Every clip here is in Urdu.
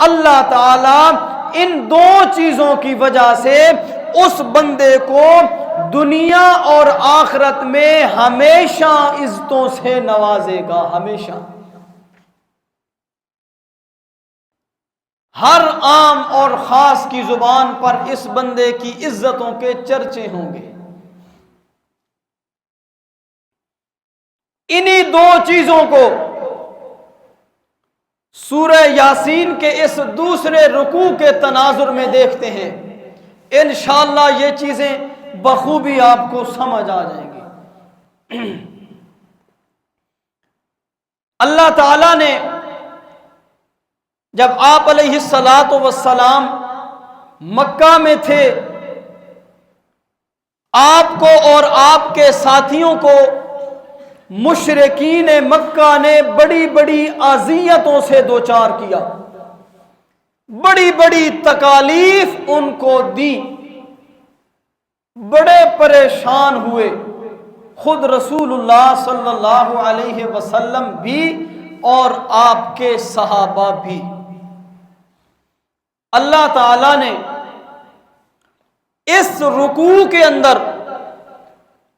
اللہ تعالی ان دو چیزوں کی وجہ سے اس بندے کو دنیا اور آخرت میں ہمیشہ عزتوں سے نوازے گا، ہمیشہ۔ ہر عام اور خاص کی زبان پر اس بندے کی عزتوں کے چرچے ہوں گے۔ انہی دو چیزوں کو سورہ یاسین کے اس دوسرے رکوع کے تناظر میں دیکھتے ہیں، انشاءاللہ یہ چیزیں بخوبی آپ کو سمجھ آ جائیں گی۔ اللہ تعالیٰ نے جب آپ علیہ الصلاۃ والسلام مکہ میں تھے، آپ کو اور آپ کے ساتھیوں کو مشرکین مکہ نے بڑی بڑی اذیتوں سے دوچار کیا، بڑی بڑی تکالیف ان کو دی، بڑے پریشان ہوئے، خود رسول اللہ صلی اللہ علیہ وسلم بھی اور آپ کے صحابہ بھی۔ اللہ تعالی نے اس رکوع کے اندر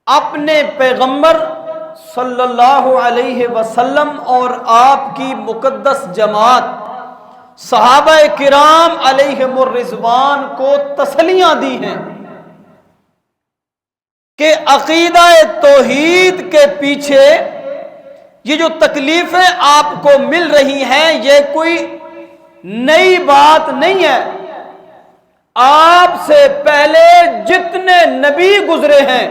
اپنے پیغمبر صلی اللہ علیہ وسلم اور آپ کی مقدس جماعت صحابہ کرام علیہم الرضوان کو تسلیاں دی ہیں کہ عقیدہ توحید کے پیچھے یہ جو تکلیفیں آپ کو مل رہی ہیں یہ کوئی نئی بات نہیں ہے، آپ سے پہلے جتنے نبی گزرے ہیں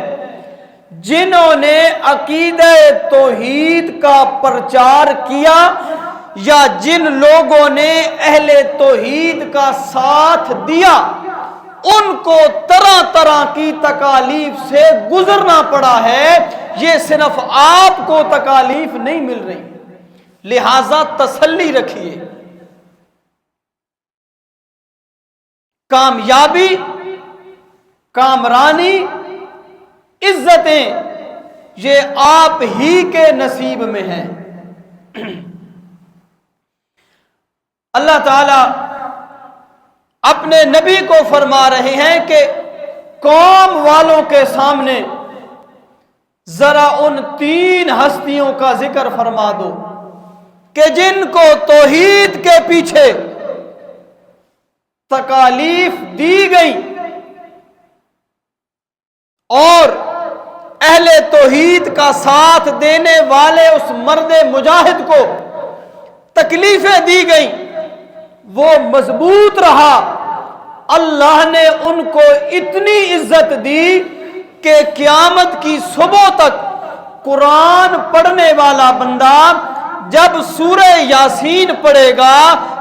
جنہوں نے عقیدہ توحید کا پرچار کیا یا جن لوگوں نے اہل توحید کا ساتھ دیا، ان کو طرح طرح کی تکالیف سے گزرنا پڑا ہے، یہ صرف آپ کو تکالیف نہیں مل رہی، لہذا تسلی رکھیے۔ کامیابی، کامرانی، عزتیں یہ آپ ہی کے نصیب میں ہیں۔ اللہ تعالی اپنے نبی کو فرما رہے ہیں کہ قوم والوں کے سامنے ذرا ان تین ہستیوں کا ذکر فرما دو کہ جن کو توحید کے پیچھے تکالیف دی گئی اور اہل توحید کا ساتھ دینے والے اس مرد مجاہد کو تکلیفیں دی گئیں، وہ مضبوط رہا، اللہ نے ان کو اتنی عزت دی کہ قیامت کی صبح تک قرآن پڑھنے والا بندہ جب سورہ یاسین پڑھے گا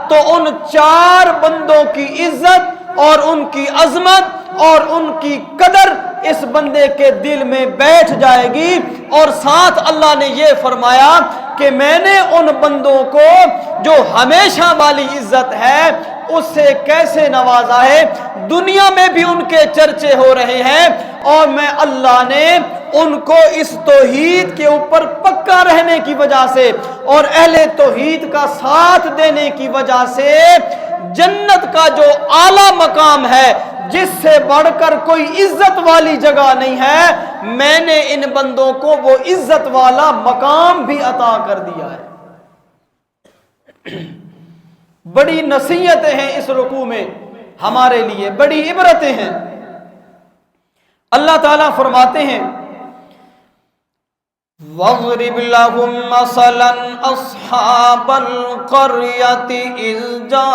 تو ان چار بندوں کی عزت اور ان کی عظمت اور ان کی قدر اس بندے کے دل میں بیٹھ جائے گی، اور ساتھ اللہ نے یہ فرمایا کہ میں نے ان بندوں کو جو ہمیشہ والی عزت ہے اس سے کیسے نوازا ہے، دنیا میں بھی ان کے چرچے ہو رہے ہیں، اور میں اللہ نے ان کو اس توحید کے اوپر پکا رہنے کی وجہ سے اور اہل توحید کا ساتھ دینے کی وجہ سے جنت کا جو اعلیٰ مقام ہے جس سے بڑھ کر کوئی عزت والی جگہ نہیں ہے، میں نے ان بندوں کو وہ عزت والا مقام بھی عطا کر دیا ہے۔ بڑی نصیحتیں ہیں اس رکوع میں ہمارے لیے، بڑی عبرتیں ہیں۔ اللہ تعالیٰ فرماتے ہیں وَاضْرِبْ لَهُمْ مَثَلًا أَصْحَابَ الْقَرْيَةِ إِذْ جَاءَهَا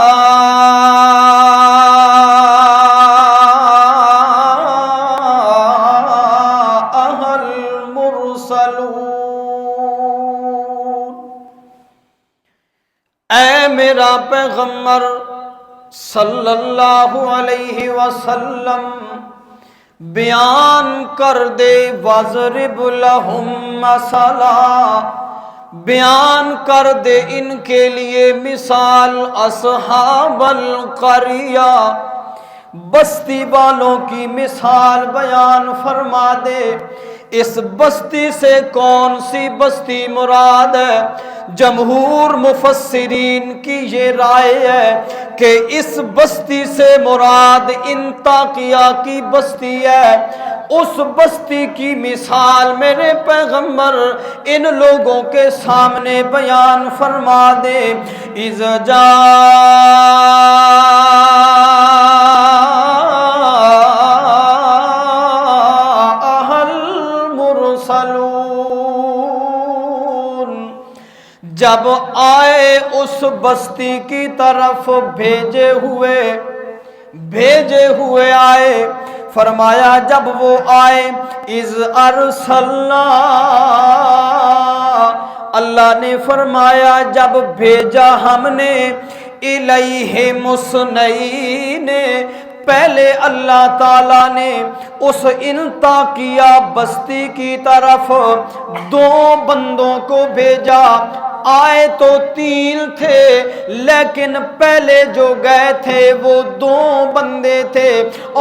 الْمُرْسَلُونَ۔ اے میرا پیغمبر صلی اللہ علیہ وسلم بیان کر دے، وَاضْرِبْ لَهُمْ مَثَلًا، بیان کر دے ان کے لیے مثال، اصحاب القریہ، بستی والوں کی مثال بیان فرما دے۔ اس بستی سے کون سی بستی مراد ہے؟ جمہور مفسرین کی یہ رائے ہے کہ اس بستی سے مراد انطاکیہ کی بستی ہے، اس بستی کی مثال میرے پیغمبر ان لوگوں کے سامنے بیان فرما دے۔ اذ جب آئے اس بستی کی طرف بھیجے ہوئے آئے، فرمایا جب وہ آئے، اذ ارسلنا، اللہ نے فرمایا جب بھیجا ہم نے، الیہ مسنین، پہلے اللہ تعالیٰ نے اس انطاکیہ بستی کی طرف 2 بندوں کو بھیجا۔ آئے تو 3 تھے لیکن پہلے جو گئے تھے وہ 2 بندے تھے،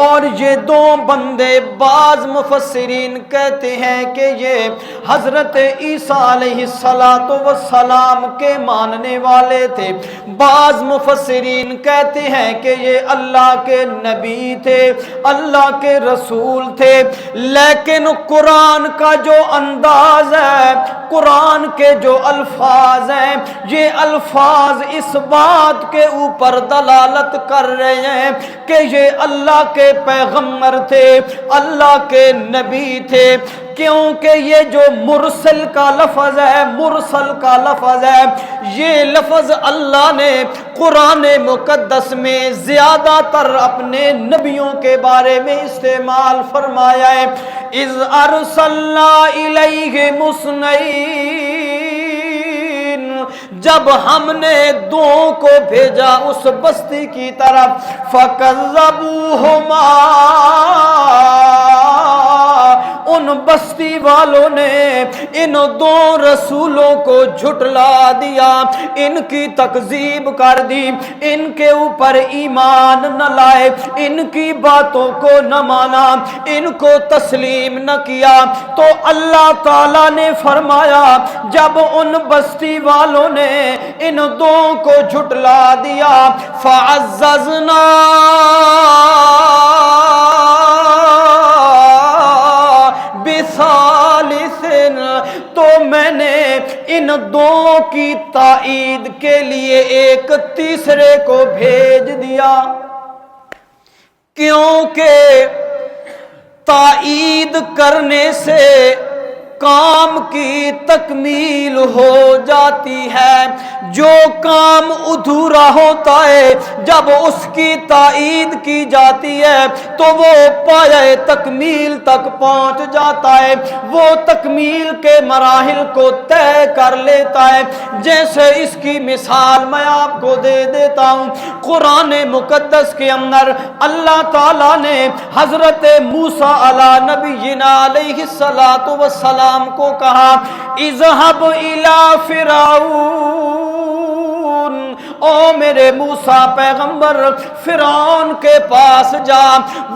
اور یہ 2 بندے بعض مفسرین کہتے ہیں کہ یہ حضرت عیسیٰ علیہ السلام کے ماننے والے تھے، بعض مفسرین کہتے ہیں کہ یہ اللہ کے نبی تھے، اللہ کے رسول تھے، لیکن قرآن کا جو انداز ہے، قرآن کے جو الفاظ ہیں، یہ الفاظ اس بات کے اوپر دلالت کر رہے ہیں کہ یہ اللہ کے پیغمبر تھے، اللہ کے نبی تھے، کیونکہ یہ جو مرسل کا لفظ ہے، یہ لفظ اللہ نے قرآن مقدس میں زیادہ تر اپنے نبیوں کے بارے میں استعمال فرمایا ہے۔ اذ ارسلنا الیہ مسنین، جب ہم نے 2 کو بھیجا اس بستی کی طرف، فکذبوہما، ان بستی والوں نے ان 2 رسولوں کو جھٹلا دیا، ان کی تکذیب کر دی، ان کے اوپر ایمان نہ لائے، ان کی باتوں کو نہ مانا، ان کو تسلیم نہ کیا۔ تو اللہ تعالیٰ نے فرمایا جب ان بستی والوں نے ان 2 کو جھٹلا دیا، فعززنا، تو میں نے ان 2 کی تائید کے لیے ایک تیسرے کو بھیج دیا، کیونکہ تائید کرنے سے کام کی تکمیل ہو جاتی ہے۔ جو کام ادھورا ہوتا ہے جب اس کی تائید کی جاتی ہے تو وہ پایہ تکمیل تک پہنچ جاتا ہے، وہ تکمیل کے مراحل کو طے کر لیتا ہے۔ جیسے اس کی مثال میں آپ کو دے دیتا ہوں، قرآن مقدس کے اندر اللہ تعالیٰ نے حضرت موسیٰ علیہ نبینا علیہ السلام کو کہا، اذهب الى فرعون، او میرے موسیٰ پیغمبر فرعون کے پاس جا،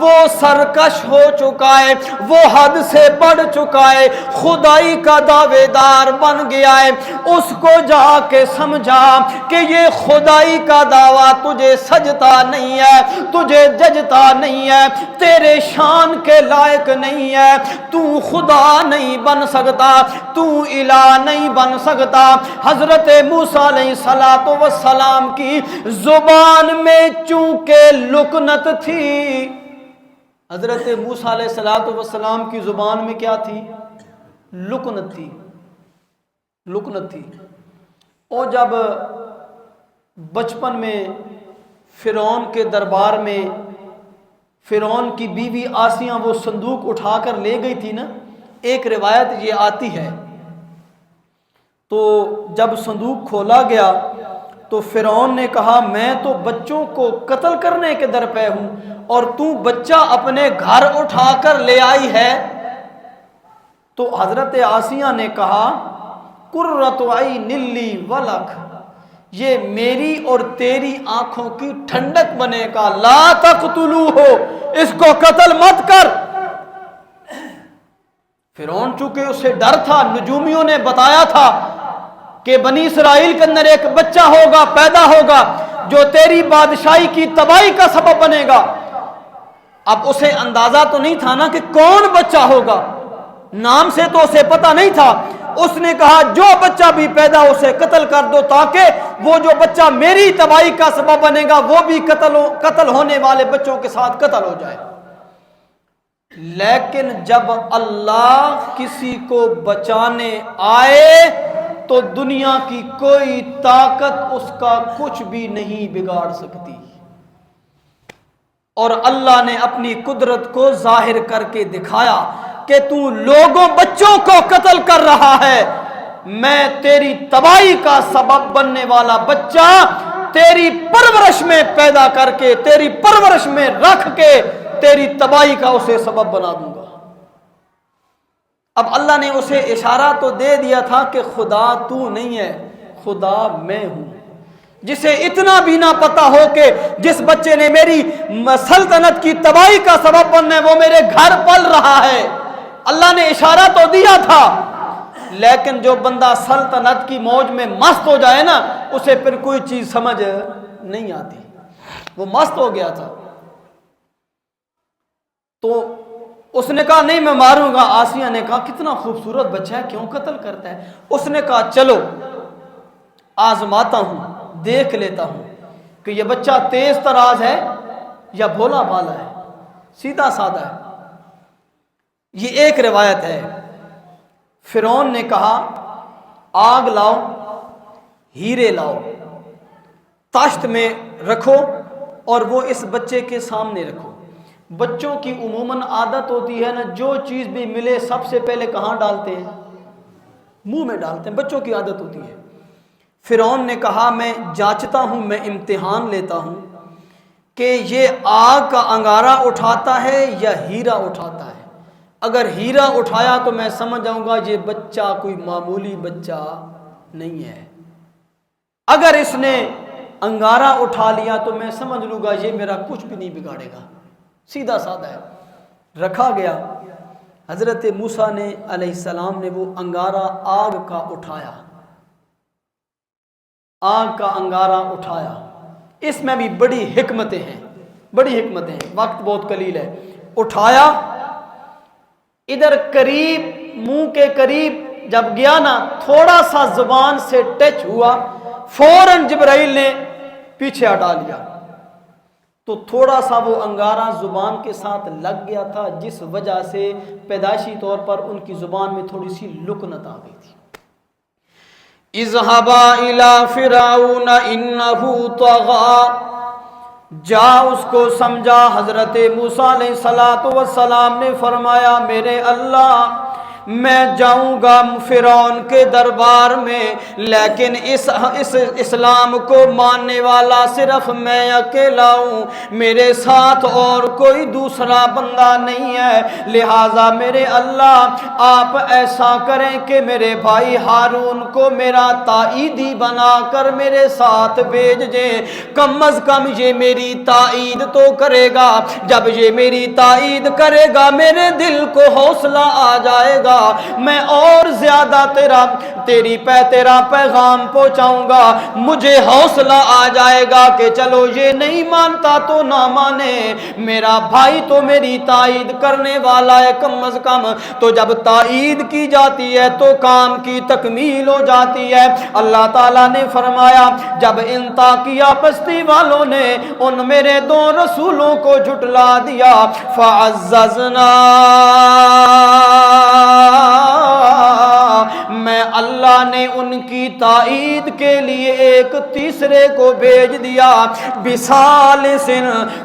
وہ سرکش ہو چکا ہے، وہ حد سے بڑھ چکا ہے، خدائی کا دعوے دار بن گیا ہے، اس کو جا کے سمجھا کہ یہ خدائی کا دعویٰ تجھے سجتا نہیں ہے، تجھے ججتا نہیں ہے، تیرے شان کے لائق نہیں ہے، تو خدا نہیں بن سکتا، تو الہ نہیں بن سکتا۔ حضرت موسیٰ علیہ السلام کی زبان میں چونکہ لکنت تھی، حضرت موسیٰ علیہ السلام کی زبان میں کیا تھی؟ لکنت تھی۔ اور جب بچپن میں فرعون کے دربار میں فرعون کی بیوی آسیہ وہ صندوق اٹھا کر لے گئی تھی نا، ایک روایت یہ آتی ہے، تو جب صندوق کھولا گیا تو فرعون نے کہا میں تو بچوں کو قتل کرنے کے در پہ ہوں اور تو بچہ اپنے گھر اٹھا کر لے آئی ہے۔ تو حضرت آسیہ نے کہا قرۃ عین لی ولک، یہ میری اور تیری آنکھوں کی ٹھنڈک بنے گا، لا تقتلوہ، اس کو قتل مت کر۔ فرعون چونکہ اسے ڈر تھا، نجومیوں نے بتایا تھا کہ بنی اسرائیل کے اندر ایک بچہ ہوگا، پیدا ہوگا، جو تیری بادشاہی کی تباہی کا سبب بنے گا۔ اب اسے اندازہ تو نہیں تھا نا کہ کون بچہ ہوگا، نام سے تو اسے پتہ نہیں تھا۔ اس نے کہا جو بچہ بھی پیدا اسے قتل کر دو، تاکہ وہ جو بچہ میری تباہی کا سبب بنے گا وہ بھی قتل ہونے والے بچوں کے ساتھ قتل ہو جائے۔ لیکن جب اللہ کسی کو بچانے آئے تو دنیا کی کوئی طاقت اس کا کچھ بھی نہیں بگاڑ سکتی، اور اللہ نے اپنی قدرت کو ظاہر کر کے دکھایا کہ تو لوگوں بچوں کو قتل کر رہا ہے، میں تیری تباہی کا سبب بننے والا بچہ تیری پرورش میں پیدا کر کے، تیری پرورش میں رکھ کے تیری تباہی کا اسے سبب بنا دوں گا۔ اب اللہ نے اسے اشارہ تو دے دیا تھا کہ خدا تو نہیں ہے، خدا میں ہوں۔ جسے اتنا بھی نہ پتا ہو کہ جس بچے نے میری سلطنت کی تباہی کا سبب بننا ہے وہ میرے گھر پل رہا ہے، اللہ نے اشارہ تو دیا تھا، لیکن جو بندہ سلطنت کی موج میں مست ہو جائے نا اسے پھر کوئی چیز سمجھ نہیں آتی، وہ مست ہو گیا تھا۔ تو اس نے کہا نہیں میں ماروں گا۔ آسیہ نے کہا کتنا خوبصورت بچہ ہے، کیوں قتل کرتا ہے؟ اس نے کہا چلو آزماتا ہوں، دیکھ لیتا ہوں کہ یہ بچہ تیز تراز ہے یا بھولا بالا ہے، سیدھا سادہ ہے۔ یہ ایک روایت ہے۔ فرعون نے کہا آگ لاؤ، ہیرے لاؤ، تاشت میں رکھو اور وہ اس بچے کے سامنے رکھو۔ بچوں کی عموماً عادت ہوتی ہے نا، جو چیز بھی ملے سب سے پہلے کہاں ڈالتے ہیں؟ منہ میں ڈالتے ہیں، بچوں کی عادت ہوتی ہے۔ فرعون نے کہا میں جانچتا ہوں، میں امتحان لیتا ہوں کہ یہ آگ کا انگارہ اٹھاتا ہے یا ہیرا اٹھاتا ہے۔ اگر ہیرا اٹھایا تو میں سمجھ جاؤں گا یہ بچہ کوئی معمولی بچہ نہیں ہے، اگر اس نے انگارہ اٹھا لیا تو میں سمجھ لوں گا یہ میرا کچھ بھی نہیں بگاڑے گا، سیدھا سادہ ہے۔ رکھا گیا۔ حضرت موسیٰ نے علیہ السلام نے وہ انگارہ آگ کا اٹھایا، آگ کا انگارہ اٹھایا۔ اس میں بھی بڑی حکمتیں ہیں، بڑی حکمتیں ہیں، وقت بہت قلیل ہے۔ اٹھایا، ادھر قریب منہ کے قریب جب گیا نا تھوڑا سا زبان سے ٹچ ہوا، فوراً جبرائیل نے پیچھے ہٹا لیا، تو تھوڑا سا وہ انگارہ زبان کے ساتھ لگ گیا تھا، جس وجہ سے پیدائشی طور پر ان کی زبان میں تھوڑی سی لکنت آ گئی تھی۔ اذهبا الى فرعون انه طغى، جا اس کو سمجھا۔ حضرت موسیٰ علیہ السلام نے فرمایا میرے اللہ میں جاؤں گا فرعون کے دربار میں، لیکن اس اسلام کو ماننے والا صرف میں اکیلا ہوں، میرے ساتھ اور کوئی دوسرا بندہ نہیں ہے، لہٰذا میرے اللہ آپ ایسا کریں کہ میرے بھائی ہارون کو میرا تائیدی بنا کر میرے ساتھ بھیج دیں، کم از کم یہ میری تائید تو کرے گا، جب یہ میری تائید کرے گا میرے دل کو حوصلہ آ جائے گا، میں اور زیادہ تیرا پیغام پہنچاؤں گا، مجھے حوصلہ آ جائے گا کہ چلو یہ نہیں مانتا تو نہ مانے، میرا بھائی تو میری تائید کرنے والا ہے، کم از کم تو جب تائید کی جاتی ہے تو کام کی تکمیل ہو جاتی ہے۔ اللہ تعالیٰ نے فرمایا جب انطاکیہ بستی والوں نے ان میرے دو رسولوں کو جھٹلا دیا، فعززنا، میں اللہ نے ان کی تائید کے لیے ایک تیسرے کو بھیج دیا، بثالث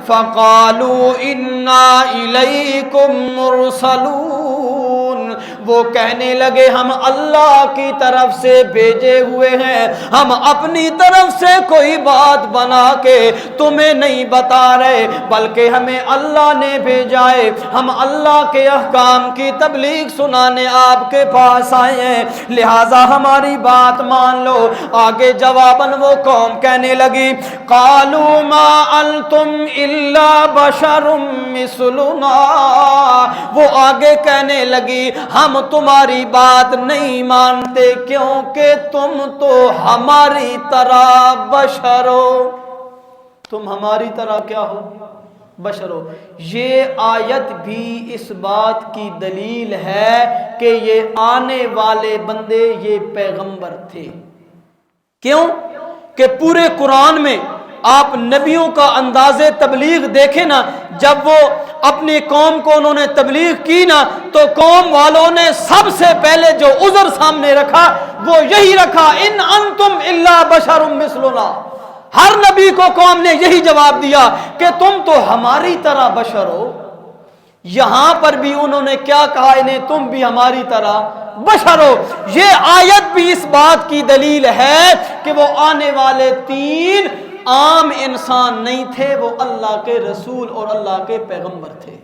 فقالوا انا الیکم مرسلون، وہ کہنے لگے ہم اللہ کی طرف سے بھیجے ہوئے ہیں، ہم اپنی طرف سے کوئی بات بنا کے تمہیں نہیں بتا رہے، بلکہ ہمیں اللہ نے بھیجا ہے، ہم اللہ کے احکام کی تبلیغ سنانے آپ کے پاس آئے ہیں، لہٰذا ہماری بات مان لو۔ آگے جواباً وہ قوم کہنے لگی قالوا ما انتم الا بشر مثلنا، وہ آگے کہنے لگی ہم تمہاری بات نہیں مانتے کیونکہ تم تو ہماری طرح بشر ہو، تم ہماری طرح کیا ہو، بشر ہو۔ یہ آیت بھی اس بات کی دلیل ہے کہ یہ آنے والے بندے یہ پیغمبر تھے۔ کیوں کہ پورے قرآن میں آپ نبیوں کا انداز تبلیغ دیکھیں نا، جب وہ اپنی قوم کو انہوں نے تبلیغ کی نا تو قوم والوں نے سب سے پہلے جو عذر سامنے رکھا وہ یہی رکھا، ان انتم الا بشر مثلنا۔ ہر نبی کو قوم نے یہی جواب دیا کہ تم تو ہماری طرح بشر ہو۔ یہاں پر بھی انہوں نے کیا کہا انہیں، تم بھی ہماری طرح بشر ہو۔ یہ آیت بھی اس بات کی دلیل ہے کہ وہ آنے والے تین عام انسان نہیں تھے، وہ اللہ کے رسول اور اللہ کے پیغمبر تھے۔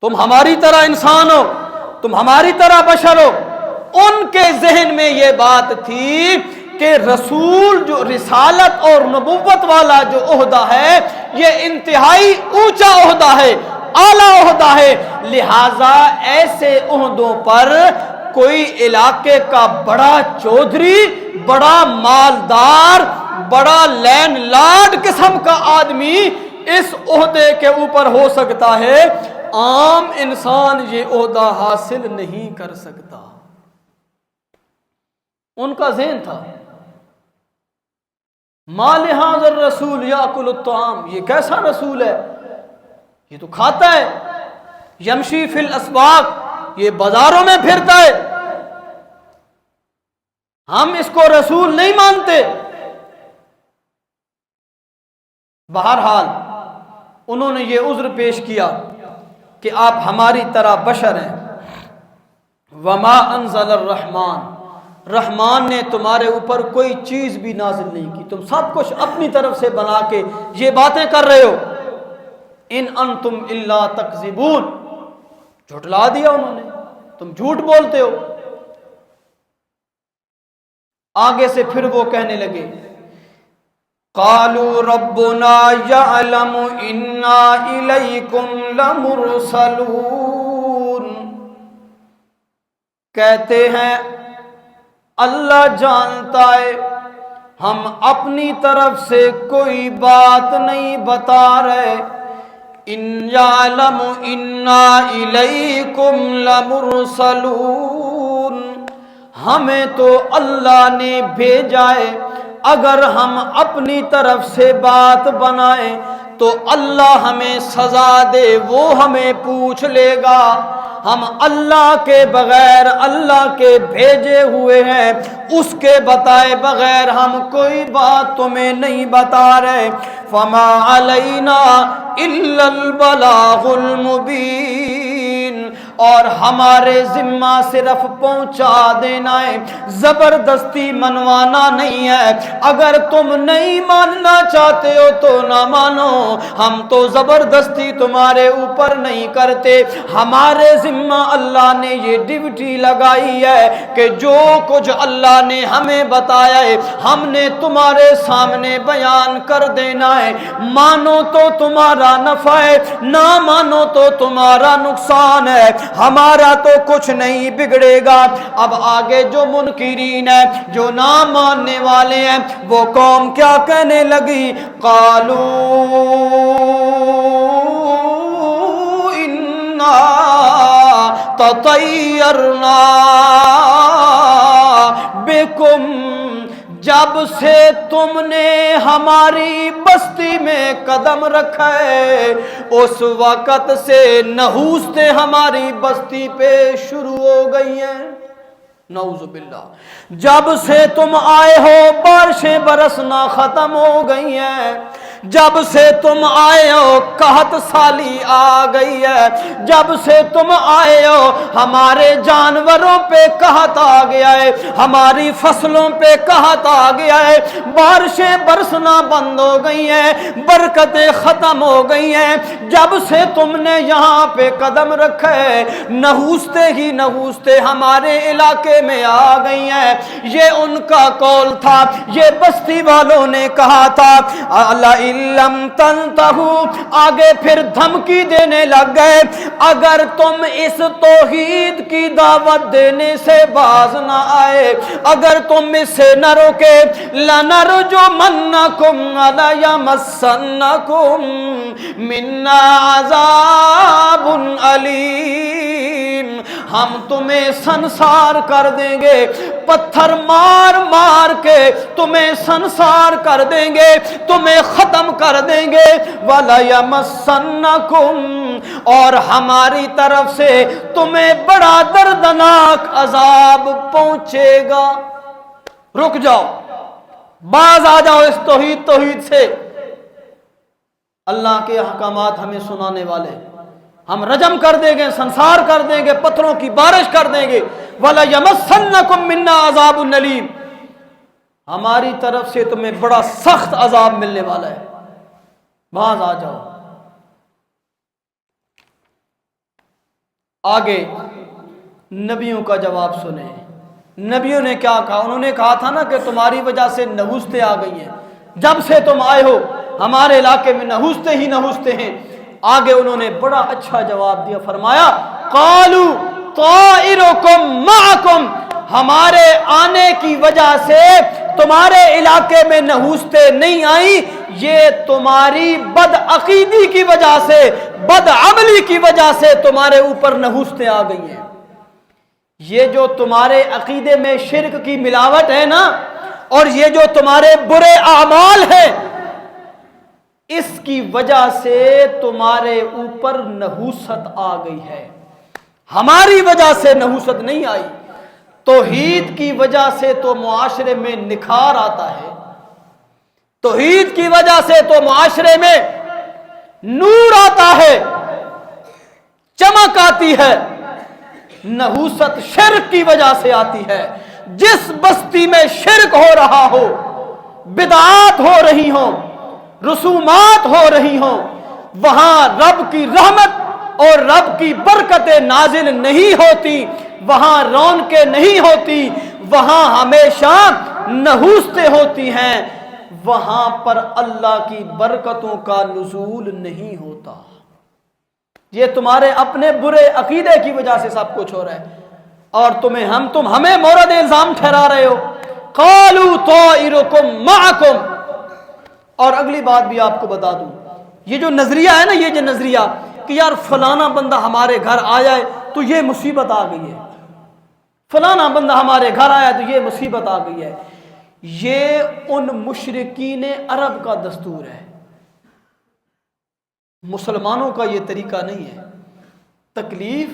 تم ہماری طرح انسان ہو، تم ہماری طرح بشر ہو۔ ان کے ذہن میں یہ بات تھی کہ رسول جو رسالت اور نبوت والا جو عہدہ ہے یہ انتہائی اونچا عہدہ ہے، اعلیٰ عہدہ ہے، لہذا ایسے عہدوں پر کوئی علاقے کا بڑا چودھری، بڑا مالدار، بڑا لینڈ لارڈ قسم کا آدمی اس عہدے کے اوپر ہو سکتا ہے، عام انسان یہ عہدہ حاصل نہیں کر سکتا۔ ان کا ذہن تھا مال ھذا الرسول یاکل الطعام، یہ کیسا رسول ہے، یہ تو کھاتا ہے، یمشی فی الاسواق، یہ بازاروں میں پھرتا ہے، ہم اس کو رسول نہیں مانتے۔ بہرحال انہوں نے یہ عذر پیش کیا کہ آپ ہماری طرح بشر ہیں۔ وما انزل الرحمن، رحمان نے تمہارے اوپر کوئی چیز بھی نازل نہیں کی، تم سب کچھ اپنی طرف سے بنا کے یہ باتیں کر رہے ہو۔ ان انتم الا تکذبون، جھٹلا دیا انہوں نے، تم جھوٹ بولتے ہو۔ آگے سے پھر وہ کہنے لگے قالوا ربنا يعلم انا الیکم لمرسلون، کہتے ہیں اللہ جانتا ہے ہم اپنی طرف سے کوئی بات نہیں بتا رہے، ان یعلم انا الیکم لمرسلون، ہمیں تو اللہ نے بھیجا ہے، اگر ہم اپنی طرف سے بات بنائیں تو اللہ ہمیں سزا دے، وہ ہمیں پوچھ لے گا۔ ہم اللہ کے بغیر، اللہ کے بھیجے ہوئے ہیں، اس کے بتائے بغیر ہم کوئی بات تمہیں نہیں بتا رہے۔ فما علینا الا البلاغ المبین، اور ہمارے ذمہ صرف پہنچا دینا ہے، زبردستی منوانا نہیں ہے۔ اگر تم نہیں ماننا چاہتے ہو تو نہ مانو، ہم تو زبردستی تمہارے اوپر نہیں کرتے۔ ہمارے ذمہ اللہ نے یہ ڈیوٹی لگائی ہے کہ جو کچھ اللہ نے ہمیں بتایا ہے ہم نے تمہارے سامنے بیان کر دینا ہے۔ مانو تو تمہارا نفع ہے، نہ مانو تو تمہارا نقصان ہے، ہمارا تو کچھ نہیں بگڑے گا۔ اب آگے جو منکرین ہیں، جو نہ ماننے والے ہیں، وہ قوم کیا کہنے لگی، قالوا انا تطیرنا بکم، جب سے تم نے ہماری بستی میں قدم رکھا ہے اس وقت سے نحوستیں ہماری بستی پہ شروع ہو گئی ہیں۔ نعوذ باللہ، جب سے تم آئے ہو بارشیں برسنا ختم ہو گئی ہیں، جب سے تم آئے ہو قحط سالی آ گئی ہے، جب سے تم آئے ہو ہمارے جانوروں پہ قحط آ گیا ہے، ہماری فصلوں پہ قحط آ گیا ہے، بارشیں برسنا بند ہو گئی ہیں، برکتیں ختم ہو گئی ہیں۔ جب سے تم نے یہاں پہ قدم رکھا ہے نحوستے ہی نحوستے ہمارے علاقے میں آ گئی ہیں۔ یہ ان کا قول تھا، یہ بستی والوں نے کہا تھا، لَئِن تَنْتَهُوا، آگے پھر دھمکی دینے لگ گئے، اگر تم اس توحید کی دعوت دینے سے باز نہ آئے، اگر تم اس سے نہ روکے، لَنَرْجُمَنَّكُمْ وَلَيَمَسَّنَّكُمْ مِنَّا عَذَابٌ أَلِيمٌ، ہم تمہیں سنسار کر دیں گے، پتھر مار مار کے تمہیں سنسار کر دیں گے، تمہیں ختم کر دیں گے، وَلَيَمَسَّنَّكُمْ، اور ہماری طرف سے تمہیں بڑا دردناک عذاب پہنچے گا۔ رک جاؤ، باز آ جاؤ اس توحید سے۔ اللہ کے احکامات ہمیں سنانے والے، ہم رجم کر دیں گے، سنسار کر دیں گے، پتھروں کی بارش کر دیں گے، وَلَيَمَسَّنَّكُمْ مِنَّا عَذَابٌ أَلِيمٌ، ہماری طرف سے تمہیں بڑا سخت عذاب ملنے والا ہے، باز آ جاؤ۔ آگے نبیوں کا جواب سنیں، نبیوں نے کیا کہا؟ انہوں نے کہا تھا نا کہ تمہاری وجہ سے نحوستیں آ گئی ہیں، جب سے تم آئے ہو ہمارے علاقے میں نحوستے ہی نحوستے ہیں۔ آگے انہوں نے بڑا اچھا جواب دیا، فرمایا قالوا طائرکم معکم، ہمارے آنے کی وجہ سے تمہارے علاقے میں نحوستیں نہیں آئیں، یہ تمہاری بدعقیدی کی وجہ سے، بدعملی کی وجہ سے تمہارے اوپر نحوستیں آ گئی ہیں۔ یہ جو تمہارے عقیدے میں شرک کی ملاوٹ ہے نا، اور یہ جو تمہارے برے اعمال ہیں، اس کی وجہ سے تمہارے اوپر نحوست آ گئی ہے، ہماری وجہ سے نحوست نہیں آئی۔ توحید کی وجہ سے تو معاشرے میں نکھار آتا ہے، توحید کی وجہ سے تو معاشرے میں نور آتا ہے، چمک آتی ہے۔ نحوست شرک کی وجہ سے آتی ہے۔ جس بستی میں شرک ہو رہا ہو، بدعات ہو رہی ہوں، رسومات ہو رہی ہوں، وہاں رب کی رحمت اور رب کی برکتیں نازل نہیں ہوتی، وہاں رونقیں نہیں ہوتی، وہاں ہمیشہ نحوستیں ہوتی ہیں، وہاں پر اللہ کی برکتوں کا نزول نہیں ہوتا۔ یہ تمہارے اپنے برے عقیدے کی وجہ سے سب کچھ ہو رہا ہے، اور تم ہمیں مورد الزام ٹھہرا رہے ہو۔ قالوا طائرکم معکم، اور اگلی بات بھی آپ کو بتا دوں، یہ جو نظریہ ہے نا، یہ جو نظریہ کہ یار فلانا بندہ ہمارے گھر آیا ہے تو یہ مصیبت آ گئی ہے، فلانا بندہ ہمارے گھر آیا تو یہ مصیبت آ گئی ہے، یہ ان مشرکین عرب کا دستور ہے، مسلمانوں کا یہ طریقہ نہیں ہے۔ تکلیف،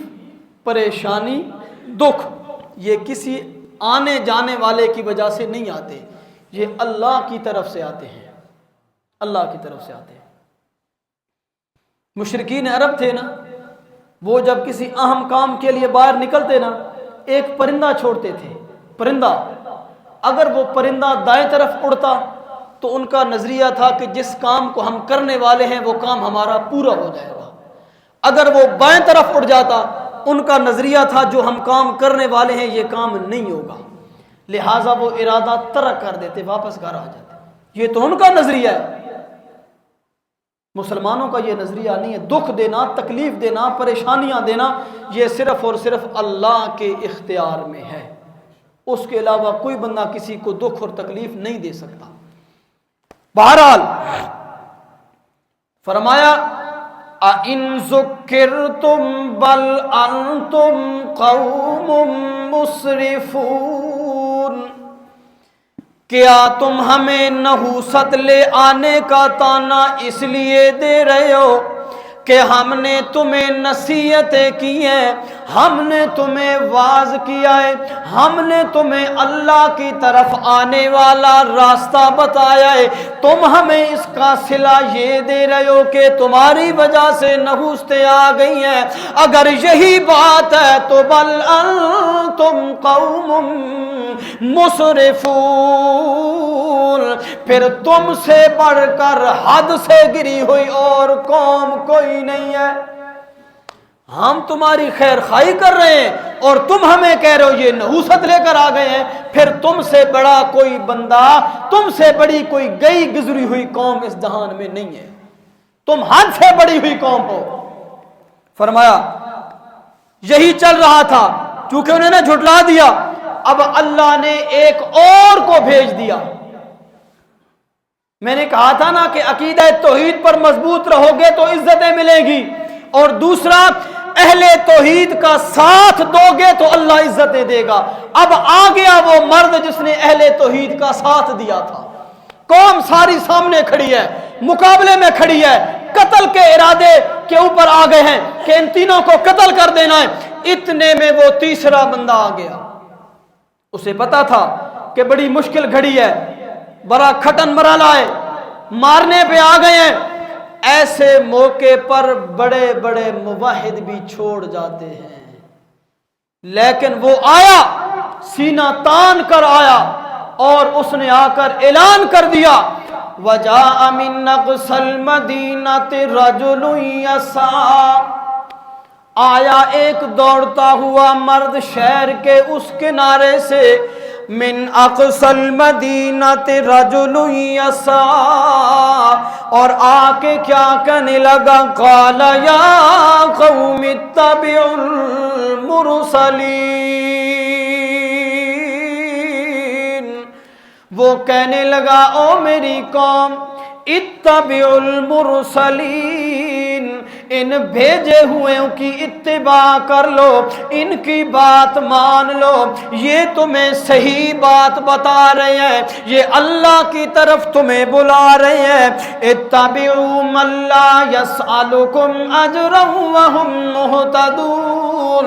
پریشانی، دکھ یہ کسی آنے جانے والے کی وجہ سے نہیں آتے، یہ اللہ کی طرف سے آتے ہیں، اللہ کی طرف سے آتے ہیں۔ مشرکین عرب تھے نا، وہ جب کسی اہم کام کے لیے باہر نکلتے نا، ایک پرندہ چھوڑتے تھے، پرندہ، اگر وہ پرندہ دائیں طرف اڑتا تو ان کا نظریہ تھا کہ جس کام کو ہم کرنے والے ہیں وہ کام ہمارا پورا ہو جائے گا، اگر وہ بائیں طرف اڑ جاتا ان کا نظریہ تھا جو ہم کام کرنے والے ہیں یہ کام نہیں ہوگا، لہٰذا وہ ارادہ ترک کر دیتے، واپس گھر آ جاتے۔ یہ تو ان کا نظریہ ہے، مسلمانوں کا یہ نظریہ نہیں ہے۔ دکھ دینا، تکلیف دینا، پریشانیاں دینا یہ صرف اور صرف اللہ کے اختیار میں ہے، اس کے علاوہ کوئی بندہ کسی کو دکھ اور تکلیف نہیں دے سکتا۔ بہرحال فرمایا اَإِن ذُكِّرْتُمْ بَلْ أَنْتُمْ قَوْمٌ مُسْرِفُونَ، کیا تم ہمیں نحوست لے آنے کا طعنہ اس لیے دے رہے ہو کہ ہم نے تمہیں نصیحتیں کی ہیں، ہم نے تمہیں واعظ کیا ہے، ہم نے تمہیں اللہ کی طرف آنے والا راستہ بتایا ہے، تم ہمیں اس کا صلہ یہ دے رہے ہو کہ تمہاری وجہ سے نحوستیں آ گئی ہیں؟ اگر یہی بات ہے تو بل انتم قوم مسرفون، پھر تم سے بڑھ کر حد سے گری ہوئی اور قوم کوئی نہیں ہے۔ ہم تمہاری خیر خواہی کر رہے ہیں اور تم ہمیں کہہ رہے ہو یہ نحوست لے کر آ گئے ہیں، پھر تم سے بڑا کوئی بندہ، تم سے بڑی کوئی گئی گزری ہوئی قوم اس جہان میں نہیں ہے، تم حد سے بڑی ہوئی قوم ہو۔ فرمایا یہی چل رہا تھا، چونکہ انہوں نے جھٹلا دیا، اب اللہ نے ایک اور کو بھیج دیا۔ میں نے کہا تھا نا کہ عقیدہ توحید پر مضبوط رہو گے تو عزتیں ملیں گی، اور دوسرا اہل توحید کا ساتھ دو گے تو اللہ عزتیں دے گا۔ اب آ گیا وہ مرد جس نے اہل توحید کا ساتھ دیا تھا، قوم ساری سامنے کھڑی ہے، مقابلے میں کھڑی ہے، قتل کے ارادے کے اوپر آ گئے ہیں کہ ان تینوں کو قتل کر دینا ہے۔ اتنے میں وہ تیسرا بندہ آ گیا، اسے پتا تھا کہ بڑی مشکل گھڑی ہے، بڑا کھٹن مرحلہ ہے، مارنے پہ آ گئے ہیں۔ ایسے موقع پر بڑے بڑے موحد بھی چھوڑ جاتے ہیں، لیکن وہ آیا، سینہ تان کر آیا، اور اس نے آ کر اعلان کر دیا وَجَاءَ مِنْ أَقْصَى الْمَدِينَةِ رَجُلٌ يَسْعَىٰ، آیا ایک دوڑتا ہوا مرد شہر کے اس کنارے سے، من اقصى المدینہ رجل یسعیٰ، اور آ کے کیا کہنے لگا، قال یا قوم اتبعوا المرسلین، وہ کہنے لگا او میری قوم اتبعوا المرسلین، ان بھیجے ہوئے کی اتباع کر لو، ان کی بات مان لو، یہ تمہیں صحیح بات بتا رہے ہیں، یہ اللہ کی طرف تمہیں بلا رہے ہیں۔ اتبعوا من لا يسألكم اجرا وهم مهتدون،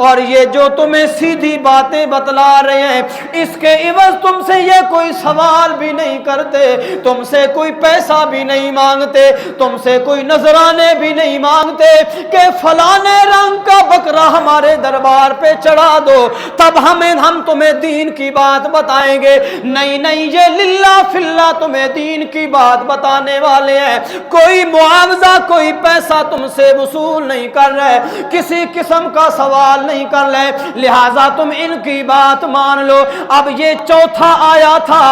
اور یہ جو تمہیں سیدھی باتیں بتلا رہے ہیں اس کے عوض تم سے یہ کوئی سوال بھی نہیں کرتے، تم سے کوئی پیسہ بھی نہیں مانگتے، تم سے کوئی نذرانے بھی نہیں مانگتے کہ فلانے رنگ کا بکرا ہمارے دربار پہ چڑھا دو تب ہم تمہیں دین کی بات بتائیں گے۔ نہیں نہیں، یہ للہ فی اللہ تمہیں دین کی بات بتانے والے ہیں، کوئی معاوضہ کوئی پیسہ تم سے وصول نہیں کر رہے، کسی قسم کا سوال نہیں کر رہے، لہٰذا تم ان کی بات مان لو۔ اب یہ چوتھا آیا تھا،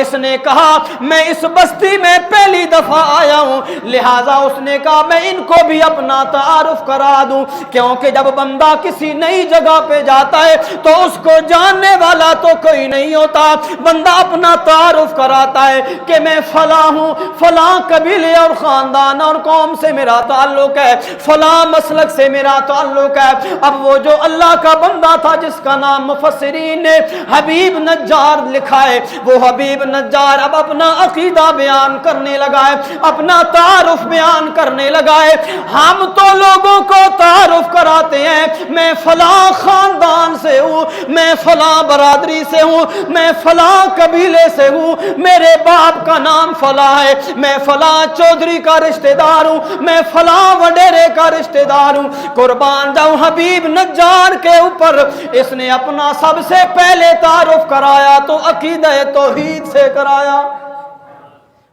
اس نے کہا میں اس بستی میں پہلی دفعہ آیا ہوں، لہٰذا اس نے کہا میں ان کو بھی اپنا تعارف کرا دوں، کیونکہ جب بندہ کسی نئی جگہ پہ جاتا ہے تو اس کو جاننے والا تو کوئی نہیں ہوتا، بندہ اپنا تعارف کراتا ہے کہ میں فلاں ہوں، فلاں قبیلے اور خاندان اور قوم سے میرا تعلق ہے، فلاں مسلک سے میرا تعلق ہے۔ اب وہ جو اللہ کا بندہ تھا جس کا نام مفسرین نے حبیب نجار لکھا ہے، وہ حبیب نجار اب اپنا عقیدہ بیان کرنے لگا ہے، اپنا تعارف بیان کرنے لگا ہے۔ ہم تو لوگوں کو تعارف کراتے ہیں میں فلاں خاندان سے ہوں، میں فلاں برادری سے ہوں، میں فلاں قبیلے سے ہوں، میرے باپ کا نام فلاں ہے، میں فلاں چودھری کا رشتہ دار ہوں، میں فلاں وڈیرے کا رشتہ دار ہوں۔ قربان جاؤں حبیب نجار کے اوپر اس نے اپنا سب سے پہلے تعارف کرایا تو عقیدہ توحید سے کرایا۔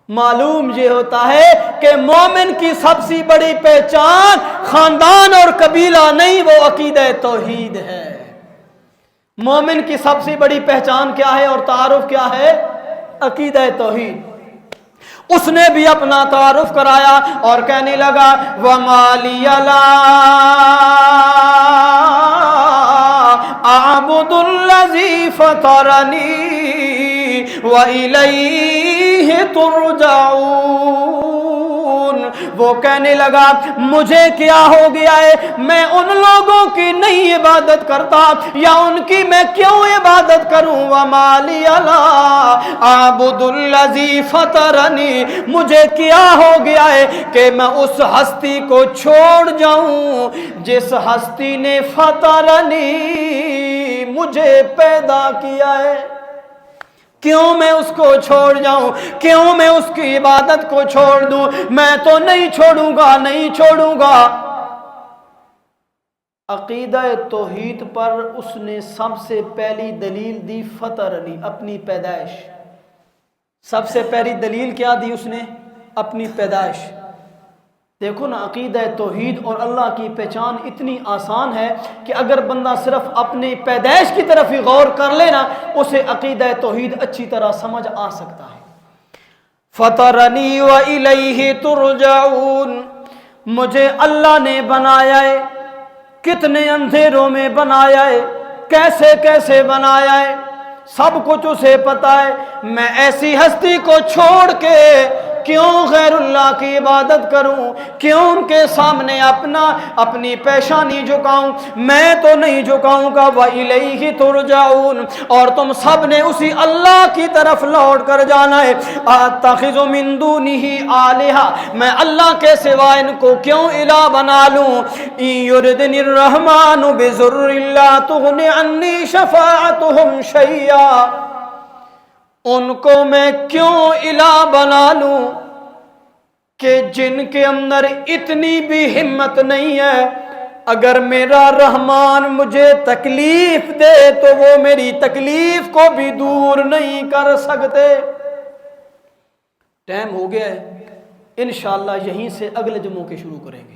معلوم یہ ہوتا ہے کہ مومن کی سب سے بڑی پہچان خاندان اور قبیلہ نہیں، وہ عقیدہ توحید ہے۔ مومن کی سب سے بڑی پہچان کیا ہے اور تعارف کیا ہے؟ عقیدہ توحید۔ اس نے بھی اپنا تعارف کرایا اور کہنے لگا وَمَا لِيَ لَا أَعْبُدُ الَّذِي فَطَرَنِي وَإِلَيْهِ تُرْجَعُونَ، وہ کہنے لگا مجھے کیا ہو گیا ہے، میں ان لوگوں کی نہیں عبادت کرتا، یا ان کی میں کیوں عبادت کروں؟ وَمَا لِيَ لَا أَعْبُدُ الَّذِي فَطَرَنِي، مجھے کیا ہو گیا ہے کہ میں اس ہستی کو چھوڑ جاؤں جس ہستی نے فطرنی، مجھے پیدا کیا ہے، کیوں میں اس کو چھوڑ جاؤں، کیوں میں اس کی عبادت کو چھوڑ دوں؟ میں تو نہیں چھوڑوں گا، نہیں چھوڑوں گا۔ عقیدہ توحید پر اس نے سب سے پہلی دلیل دی فطرنی، اپنی پیدائش۔ سب سے پہلی دلیل کیا دی اس نے؟ اپنی پیدائش۔ دیکھو نا، عقیدہ توحید اور اللہ کی پہچان اتنی آسان ہے کہ اگر بندہ صرف اپنی پیدائش کی طرف ہی غور کر لینا، اسے عقیدہ توحید اچھی طرح سمجھ آ سکتا ہے۔ فطرنی وإلیہ ترجعون، مجھے اللہ نے بنایا ہے، کتنے اندھیروں میں بنایا ہے، کیسے کیسے بنایا ہے، سب کچھ اسے پتا ہے۔ میں ایسی ہستی کو چھوڑ کے کیوں غیر اللہ کی عبادت کروں، کیوں ان کے سامنے اپنی پیشانی جھکاؤں؟ میں تو نہیں جھکاؤں گا۔ وَإِلَيْهِ تُرْجَعُونَ، اور تم سب نے اسی اللہ کی طرف لوٹ کر جانا ہے۔ أَتَّخِذُ مِن دُونِهِ آلِهَةً، میں اللہ کے سوا ان کو کیوں الہ بنا لوں؟ إِن يُرِدْنِ الرَّحْمَنُ بِضُرٍّ لَّا تُغْنِ عَنِّي شَفَاعَتُهُمْ شَيْئًا، ان کو میں کیوں الہ بنا لوں کہ جن کے اندر اتنی بھی ہمت نہیں ہے، اگر میرا رحمان مجھے تکلیف دے تو وہ میری تکلیف کو بھی دور نہیں کر سکتے۔ ٹائم ہو گیا ہے، انشاءاللہ یہیں سے اگلے جمعوں کے شروع کریں گے۔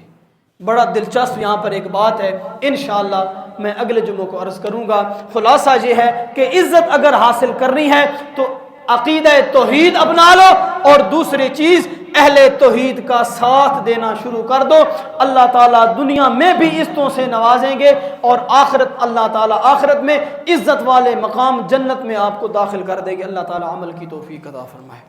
بڑا دلچسپ یہاں پر ایک بات ہے، انشاءاللہ میں اگلے جمعوں کو عرض کروں گا۔ خلاصہ یہ ہے کہ عزت اگر حاصل کرنی ہے تو عقیدہ توحید اپنا لو، اور دوسری چیز اہل توحید کا ساتھ دینا شروع کر دو۔ اللہ تعالیٰ دنیا میں بھی عزتوں سے نوازیں گے، اور آخرت اللہ تعالیٰ آخرت میں عزت والے مقام جنت میں آپ کو داخل کر دے گے۔ اللہ تعالیٰ عمل کی توفیق عطا فرمائے۔